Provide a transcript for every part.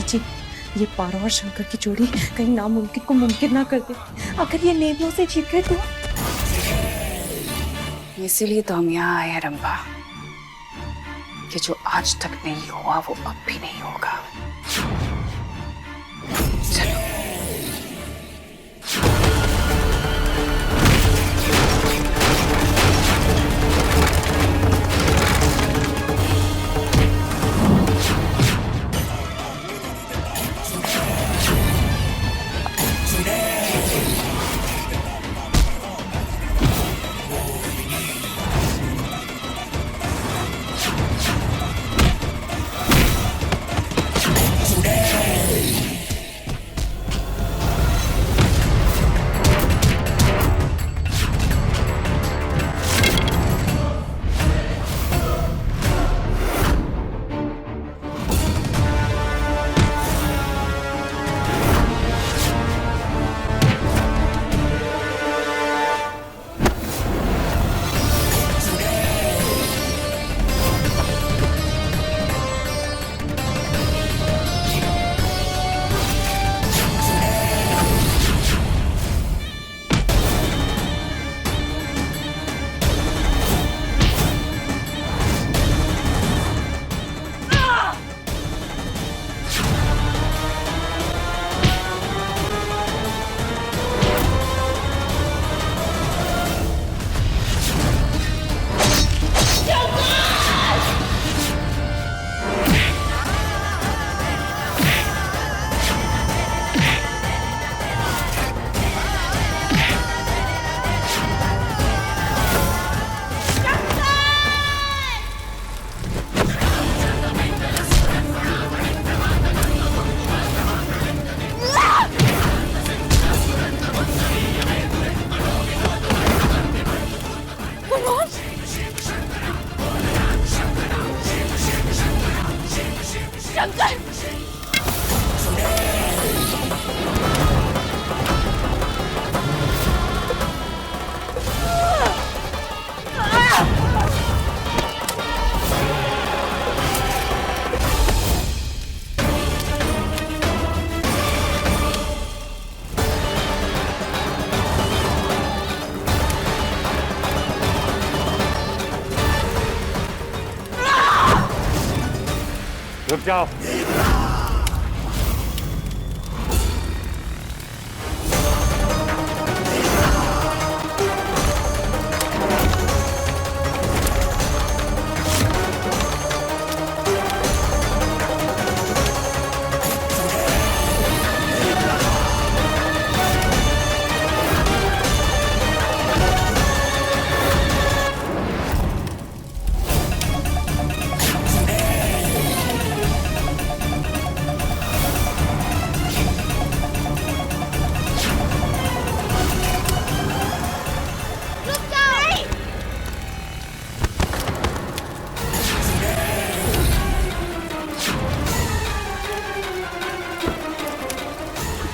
जी, ये पारो और शंकर की जोड़ी कहीं नामुमकिन को मुमकिन ना कर दे। अगर ये नेमियों से जीत गए तो इसीलिए तो हम यहाँ आए हैं रंभा, कि जो आज तक नहीं हुआ वो अब भी नहीं होगा। चलो। रुक जाओ।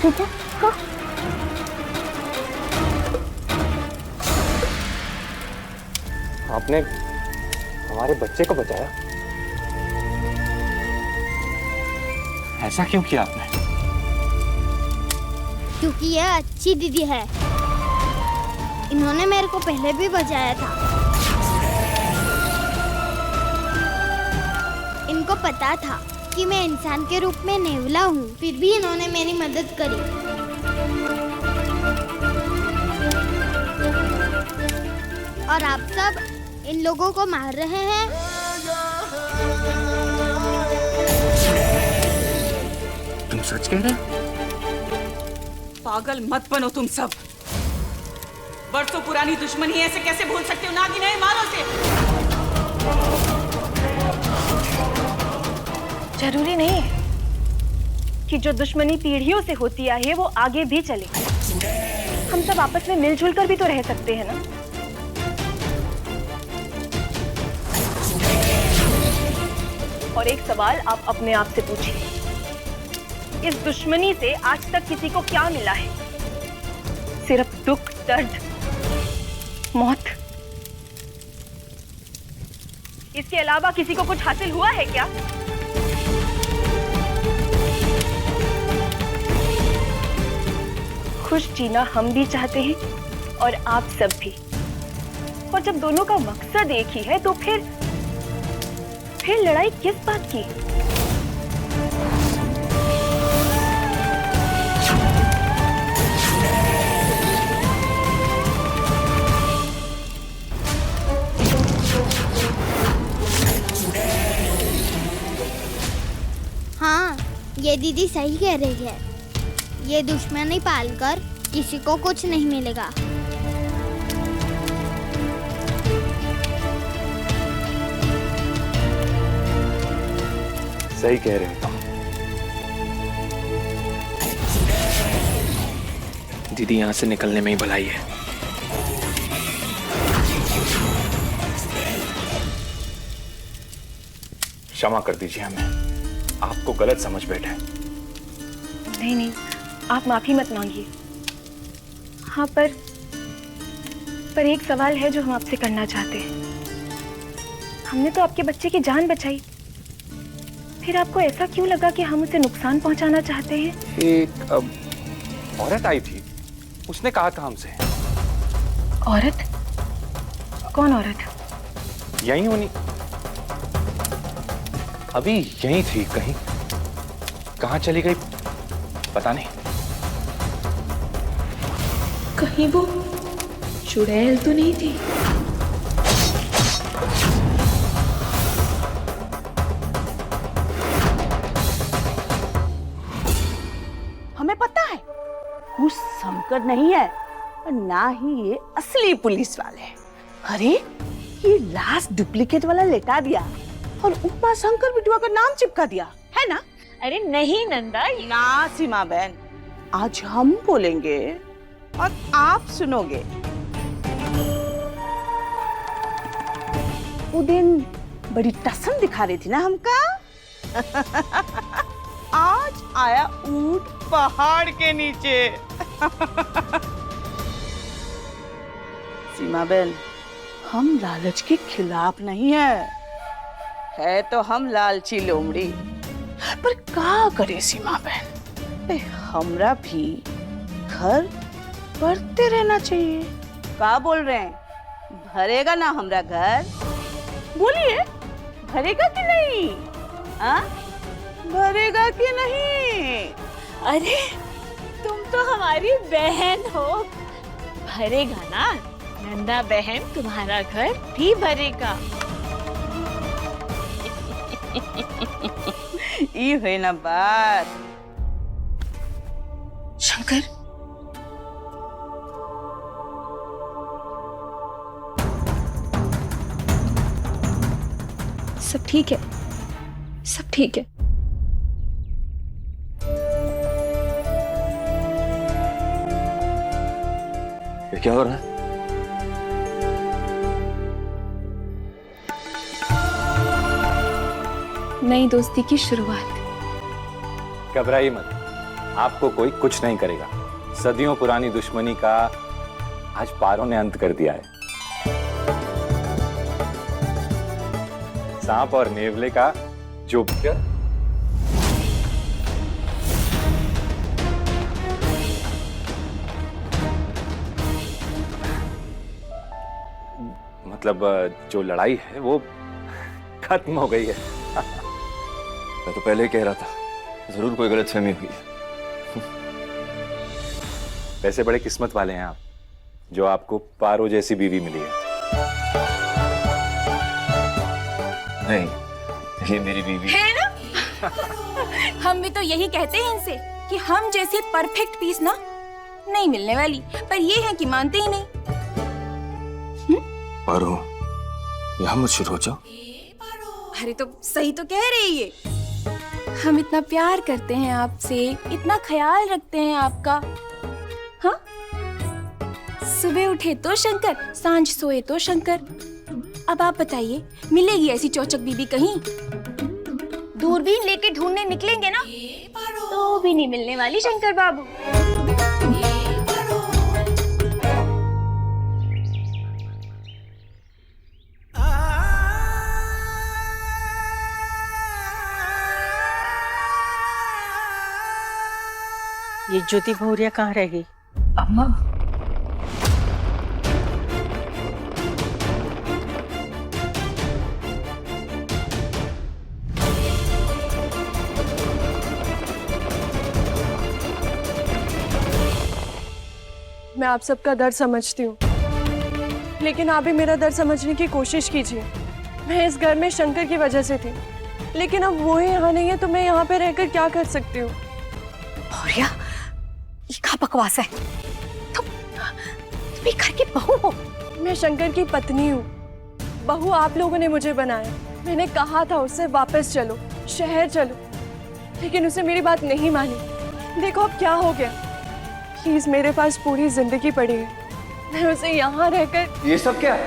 ठीक है हाँ। आपने हमारे बच्चे को बचाया। ऐसा क्यों किया आपने? क्योंकि यह अच्छी दीदी है। इन्होंने मेरे को पहले भी बचाया था। इनको पता था कि मैं इंसान के रूप में नेवला हूँ, फिर भी इन्होंने मेरी मदद करी। और आप सब इन लोगों को मार रहे हैं। तुम सच कह रहे हो? पागल मत बनो तुम सब। बरसों पुरानी दुश्मनी ऐसे कैसे भूल सकते हो? नागिन है, मारो से। जरूरी नहीं है कि जो दुश्मनी पीढ़ियों से होती आई है वो आगे भी चले। हम सब आपस में मिलजुल कर भी तो रह सकते हैं ना। और एक सवाल आप अपने आप से पूछिए, इस दुश्मनी से आज तक किसी को क्या मिला है? सिर्फ दुख, दर्द, मौत। इसके अलावा किसी को कुछ हासिल हुआ है क्या? खुश जीना हम भी चाहते हैं और आप सब भी। और जब दोनों का मकसद एक ही है तो फिर लड़ाई किस बात की? हाँ, ये दीदी सही कह रही है। ये दुश्मनी पालकर किसी को कुछ नहीं मिलेगा। सही कह रहे हो। दीदी यहाँ से निकलने में ही भलाई है। क्षमा कर दीजिए हमें, आपको गलत समझ बैठे। नहीं नहीं, आप माफी मत मांगिए। हाँ, पर एक सवाल है जो हम आपसे करना चाहते हैं। हमने तो आपके बच्चे की जान बचाई, फिर आपको ऐसा क्यों लगा कि हम उसे नुकसान पहुंचाना चाहते हैं? एक औरत आई थी, उसने कहा था हमसे। औरत? कौन औरत? यहीं होनी, अभी यहीं थी कहीं। कहाँ चली गई पता नहीं। कहीं वो चुड़ैल तो नहीं थी? हमें पता है वो शंकर नहीं है और ना ही ये असली पुलिस वाले हैं। अरे ये लास्ट डुप्लीकेट वाला लेटा दिया और ऊपर शंकर बिटुआ का नाम चिपका दिया है ना। अरे नहीं नंदा, ना सीमा बहन, आज हम बोलेंगे और आप सुनोगे। वो दिन बड़ी टसन दिखा रही थी ना हमका। आज आया ऊंट पहाड़ के नीचे। सीमा बहन, हम लालच के खिलाफ नहीं है तो हम लालची लोमड़ी। पर का करे सीमा बहन, हमरा भी घर बढ़ते रहना चाहिए। का बोल रहे हैं, भरेगा ना हमरा घर? बोलिए, भरेगा कि नहीं? हाँ, भरेगा कि नहीं? अरे तुम तो हमारी बहन हो, भरेगा ना नंदा बहन, तुम्हारा घर भी भरेगा। ये है ना बात। शंकर, सब ठीक है, सब ठीक है। ये क्या हो रहा है? नई दोस्ती की शुरुआत। घबराइए मत, आपको कोई कुछ नहीं करेगा। सदियों पुरानी दुश्मनी का आज पारों ने अंत कर दिया है। सांप और नेवले का जो मतलब जो लड़ाई है वो खत्म हो गई है। मैं तो पहले ही कह रहा था, जरूर कोई गलतफहमी हुई है। वैसे बड़े किस्मत वाले हैं आप, जो आपको पारो जैसी बीवी मिली है। नहीं, ये मेरी बीवी है ना? हम भी तो यही कहते हैं इनसे कि हम जैसी परफेक्ट पीस ना नहीं मिलने वाली, पर ये है कि मानते ही नहीं। पारो, यहाँ मत शुरू हो जाओ। अरे तो सही तो कह रही है। हम इतना प्यार करते हैं आपसे, इतना ख्याल रखते हैं आपका। हाँ, सुबह उठे तो शंकर, सांझ सोए तो शंकर। अब आप बताइए, मिलेगी ऐसी चौचक बीबी कहीं? दूरबीन लेके ढूंढने निकलेंगे ना तो भी नहीं मिलने वाली शंकर बाबू। ये ज्योति भौरिया कहाँ रह गई? अम्मा, मैं आप सबका दर्द समझती हूँ, लेकिन आप भी मेरा दर्द समझने की कोशिश कीजिए। मैं इस घर में शंकर की वजह से थी, लेकिन अब वो ही यहाँ नहीं है तो मैं यहाँ पे रहकर क्या कर सकती हूँ? भौरिया, ये क्या बकवास है? तुम ये घर की बहू हो? मैं शंकर की पत्नी हूँ। बहू आप लोगों ने मुझे बनाया। मैंने कहा था उससे वापस चलो, शहर चलो, लेकिन उसे मेरी बात नहीं मानी। देखो अब क्या हो गया। प्लीज, मेरे पास पूरी जिंदगी पड़ी है, मैं उसे यहाँ रहकर। ये सब क्या?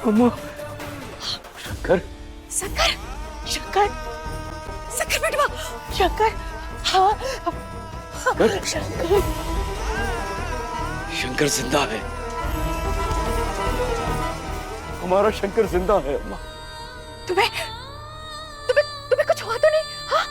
अम्मा, शंकर, शंकर, शंकर, शंकर बेटवा, शंकर, हाँ, शंकर, शंकर जिंदा है। हमारा शंकर जिंदा है अम्मा। तुम्हें तुम्हें तुम्हें कुछ हुआ तो नहीं? हाँ?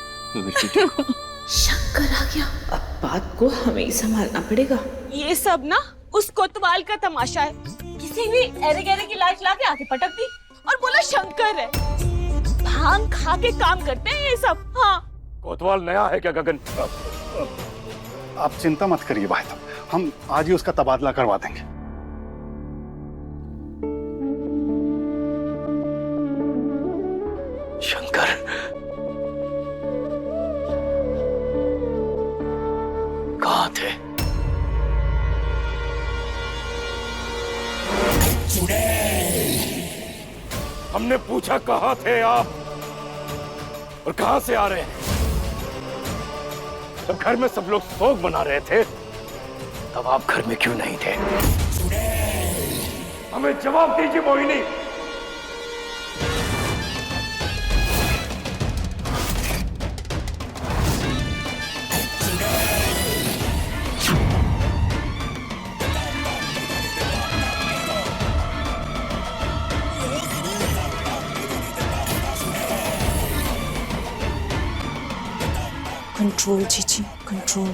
शंकर आ गया। अब बात को हमें ही संभालना पड़ेगा। ये सब ना उस कोतवाल का तमाशा है। किसी भी एरे गहरे की लाश लाके आके पटक दी और बोला शंकर है। भांग खा के काम करते हैं ये सब। हाँ, कोतवाल नया है क्या गगन? आप चिंता मत करिए भाई साहब, हम आज ही उसका तबादला करवा देंगे। शंकर, कहाँ थे? हमने पूछा कहाँ थे आप और कहाँ से आ रहे हैं? जब घर में सब लोग शोक मना रहे थे तब आप घर में क्यों नहीं थे? हमें जवाब दीजिए मोहिनी। कंट्रोल जीजी, कंट्रोल।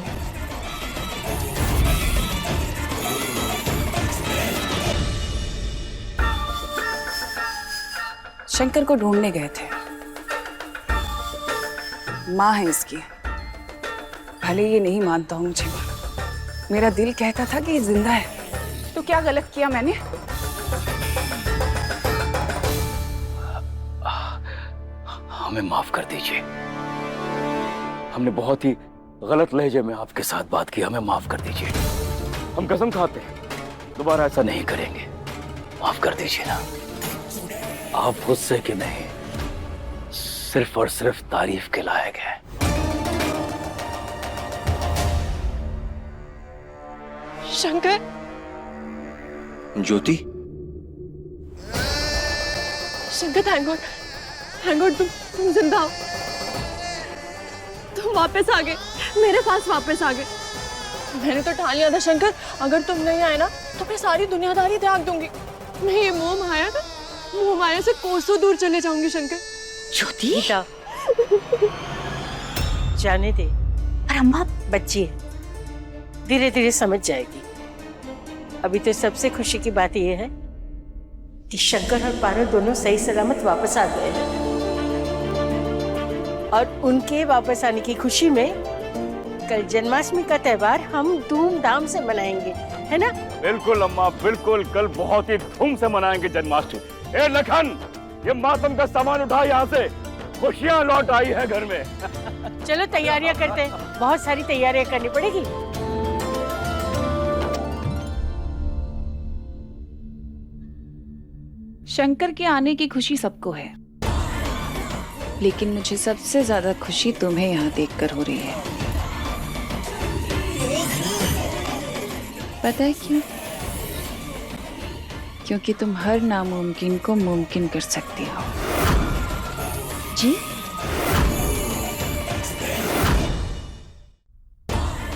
शंकर को ढूंढने गए थे। माँ है इसकी। भले ये नहीं मानता हूँ मुझे, मेरा दिल कहता था कि ये जिंदा है। तो क्या गलत किया मैंने? हमें माफ कर दीजिए। हमने बहुत ही गलत लहजे में आपके साथ बात की, हमें माफ कर दीजिए। हम कसम खाते हैं दोबारा ऐसा नहीं करेंगे। माफ कर दीजिए ना। आप गुस्से के नहीं, सिर्फ और सिर्फ तारीफ के लायक है। शंकर। ज्योति। शंकर, थैंक गॉड तुम जिंदा हो। तुम वापस आ गए, मेरे पास वापस आ गए। मैंने तो ठान लिया था शंकर, अगर तुम नहीं आए ना तो मैं सारी दुनियादारी त्याग दूंगी। मैं ये मोह माया से कोसों दूर चले जाऊंगी शंकर। ज्योति बेटा, जाने दे। पर अम्मा बच्ची है, धीरे धीरे समझ जाएगी। अभी तो सबसे खुशी की बात यह है कि शंकर और पारो दोनों सही सलामत वापस आ गए हैं और उनके वापस आने की खुशी में कल जन्माष्टमी का त्योहार हम धूमधाम से मनाएंगे, है ना? बिल्कुल अम्मा, बिल्कुल। कल बहुत ही धूम से मनाएंगे जन्माष्टमी। ए लखन, ये मातम का सामान उठा यहाँ से, खुशियाँ लौट आई है घर में। चलो तैयारियां करते हैं, बहुत सारी तैयारियां करनी पड़ेगी। शंकर के आने की खुशी सबको है, लेकिन मुझे सबसे ज्यादा खुशी तुम्हें यहाँ देखकर हो रही है। पता है क्यों? क्योंकि तुम हर नामुमकिन को मुमकिन कर सकती हो। जी?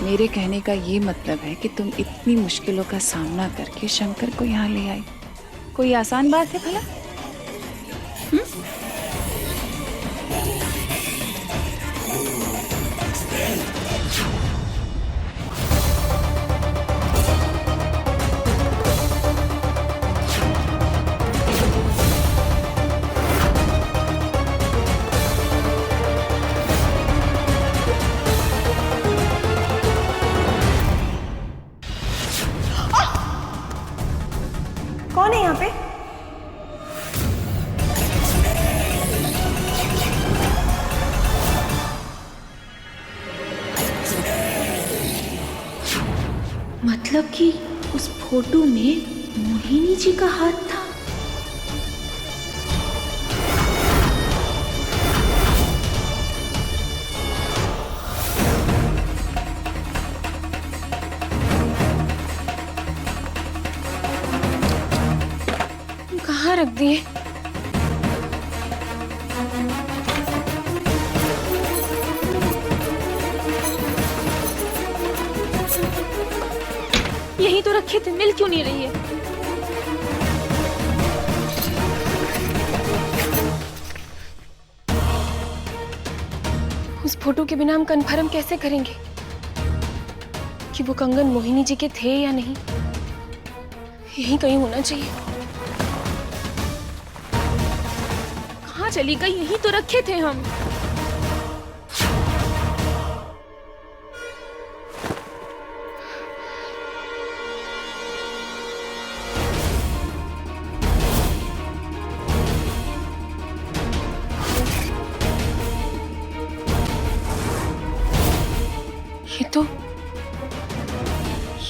मेरे कहने का ये मतलब है कि तुम इतनी मुश्किलों का सामना करके शंकर को यहाँ ले आई। कोई आसान बात है भला? कौन है यहाँ पे? मतलब कि उस फोटो में मोहिनी जी का हाथ था। कहाँ रख दिए? यही तो रखे थे, मिल क्यों नहीं रही है? उस फोटो के बिना हम कन्फर्म कैसे करेंगे कि वो कंगन मोहिनी जी के थे या नहीं? यही कहीं होना चाहिए। कहाँ चली गई? यही तो रखे थे हम।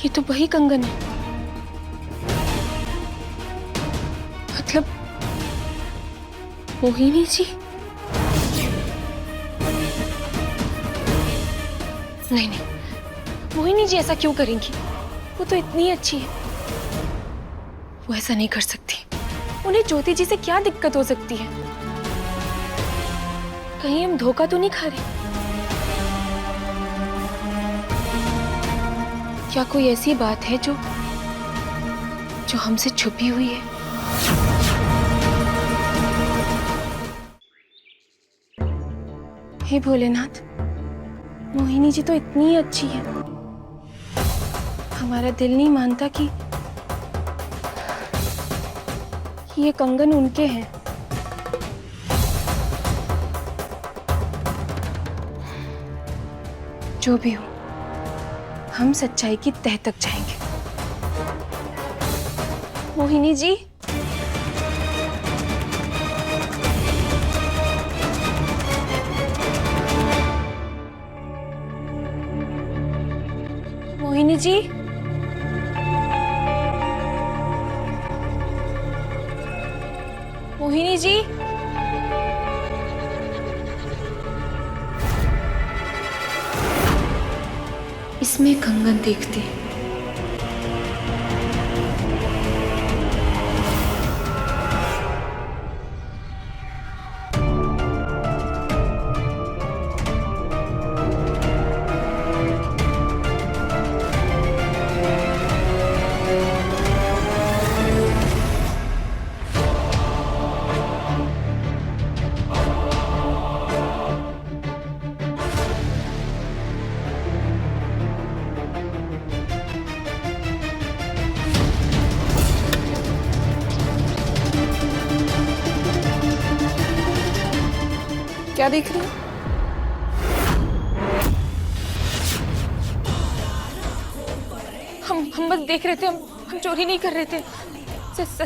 ये तो वही कंगन है। मतलब मोहिनी जी? नहीं, मोहिनी जी ऐसा क्यों करेंगी? वो तो इतनी अच्छी है, वो ऐसा नहीं कर सकती। उन्हें ज्योति जी से क्या दिक्कत हो सकती है? कहीं हम धोखा तो नहीं खा रहे? क्या कोई ऐसी बात है जो हमसे छुपी हुई है? हे भोलेनाथ, मोहिनी जी तो इतनी अच्छी है, हमारा दिल नहीं मानता कि ये कंगन उनके हैं। जो भी हो, हम सच्चाई की तह तक जाएंगे। मोहिनी जी, मोहिनी जी, मोहिनी जी, इसमें कंगन देखते। क्या देख रही हो? हम बस देख रहे थे, हम चोरी नहीं कर रहे थे।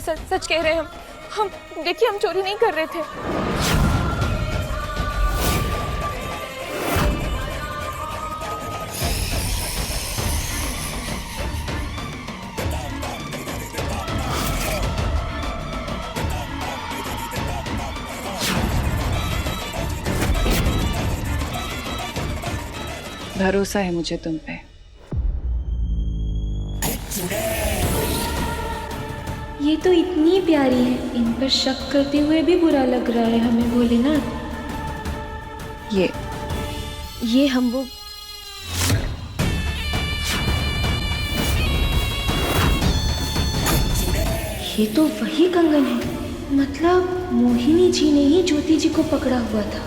सच कह रहे हैं हम देखिए, हम चोरी नहीं कर रहे थे। भरोसा है मुझे तुम पे। ये तो इतनी प्यारी है, इन पर शक करते हुए भी बुरा लग रहा है हमें भोलेनाथ। ये हम वो ये तो वही कंगन है, मतलब मोहिनी जी ने ही ज्योति जी को पकड़ा हुआ था।